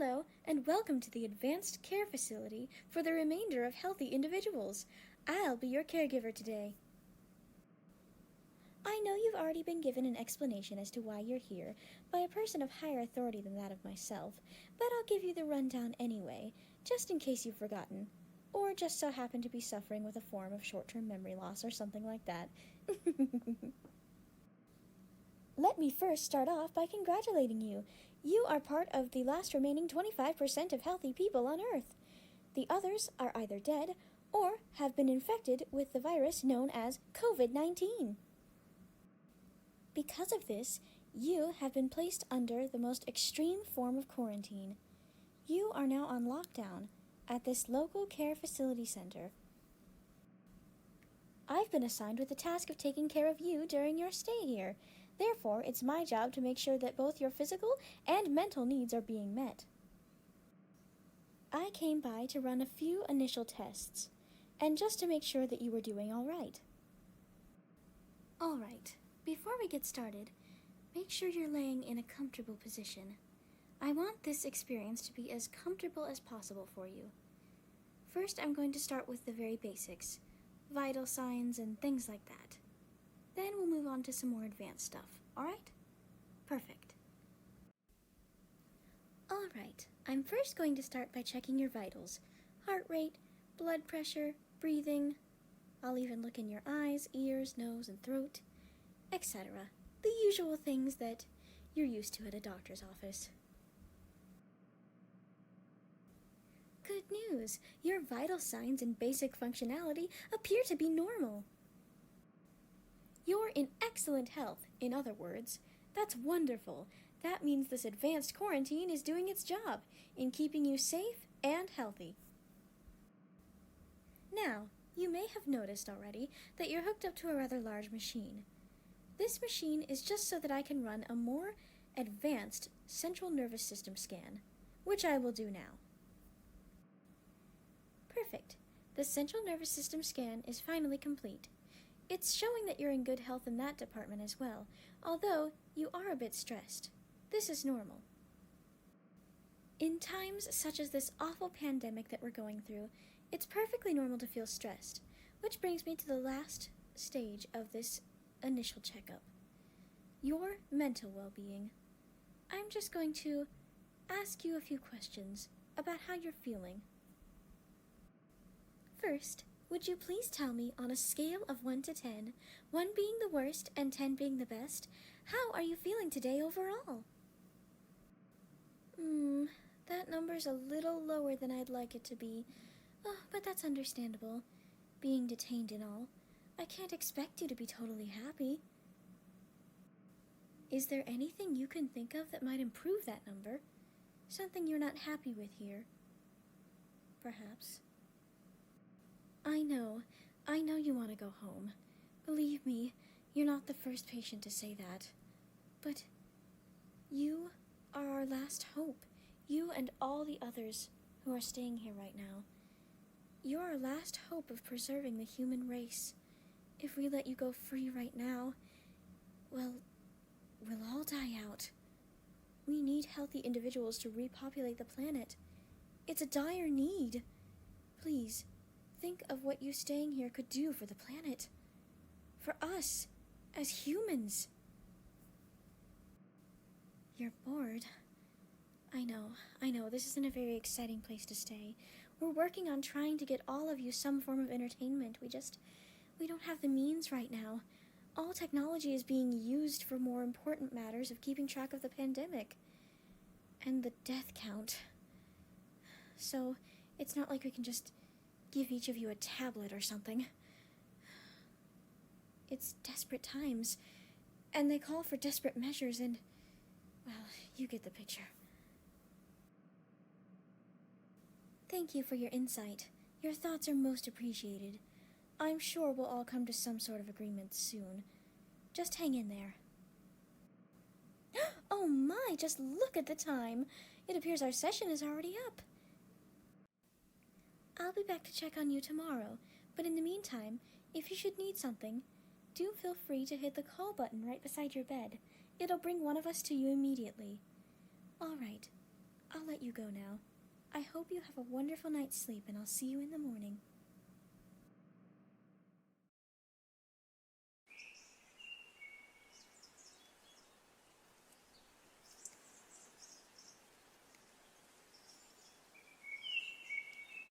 Hello, and welcome to the Advanced Care Facility for the remainder of healthy individuals. I'll be your caregiver today. I know you've already been given an explanation as to why you're here by a person of higher authority than that of myself, but I'll give you the rundown anyway, just in case you've forgotten, or just so happen to be suffering with a form of short-term memory loss or something like that. Let me first start off by congratulating you. You are part of the last remaining 25% of healthy people on Earth. The others are either dead or have been infected with the virus known as COVID-19. Because of this, you have been placed under the most extreme form of quarantine. You are now on lockdown at this local care facility center. I've been assigned with the task of taking care of you during your stay here. Therefore, it's my job to make sure that both your physical and mental needs are being met. I came by to run a few initial tests, and just to make sure that you were doing all right. All right, before we get started, make sure you're laying in a comfortable position. I want this experience to be as comfortable as possible for you. First, I'm going to start with the very basics, vital signs and things like that. Then we'll move on to some more advanced stuff, alright? Perfect. Alright, I'm first going to start by checking your vitals. Heart rate, blood pressure, breathing. I'll even look in your eyes, ears, nose, and throat, etc. The usual things that you're used to at a doctor's office. Good news! Your vital signs and basic functionality appear to be normal. You're in excellent health, in other words. That's wonderful. That means this advanced quarantine is doing its job in keeping you safe and healthy. Now, you may have noticed already that you're hooked up to a rather large machine. This machine is just so that I can run a more advanced central nervous system scan, which I will do now. Perfect. The central nervous system scan is finally complete. It's showing that you're in good health in that department as well, although you are a bit stressed. This is normal. In times such as this awful pandemic that we're going through, it's perfectly normal to feel stressed, which brings me to the last stage of this initial checkup. Your mental well-being. I'm just going to ask you a few questions about how you're feeling. First, would you please tell me on a scale of 1 to 10, 1 being the worst and 10 being the best, how are you feeling today overall? That number's a little lower than I'd like it to be. Oh, but that's understandable. Being detained and all, I can't expect you to be totally happy. Is there anything you can think of that might improve that number? Something you're not happy with here? Perhaps. I know you want to go home. Believe me, you're not the first patient to say that. But you are our last hope. You and all the others who are staying here right now. You're our last hope of preserving the human race. If we let you go free right now, well, we'll all die out. We need healthy individuals to repopulate the planet. It's a dire need. Please, think of what you staying here could do for the planet. For us, as humans. You're bored. I know, this isn't a very exciting place to stay. We're working on trying to get all of you some form of entertainment. We don't have the means right now. All technology is being used for more important matters of keeping track of the pandemic. And the death count. So, it's not like we can just give each of you a tablet or something. It's desperate times, and they call for desperate measures and, well, you get the picture. Thank you for your insight. Your thoughts are most appreciated. I'm sure we'll all come to some sort of agreement soon. Just hang in there. Oh my, just look at the time. It appears our session is already up. I'll be back to check on you tomorrow, but in the meantime, if you should need something, do feel free to hit the call button right beside your bed. It'll bring one of us to you immediately. All right. I'll let you go now. I hope you have a wonderful night's sleep, and I'll see you in the morning.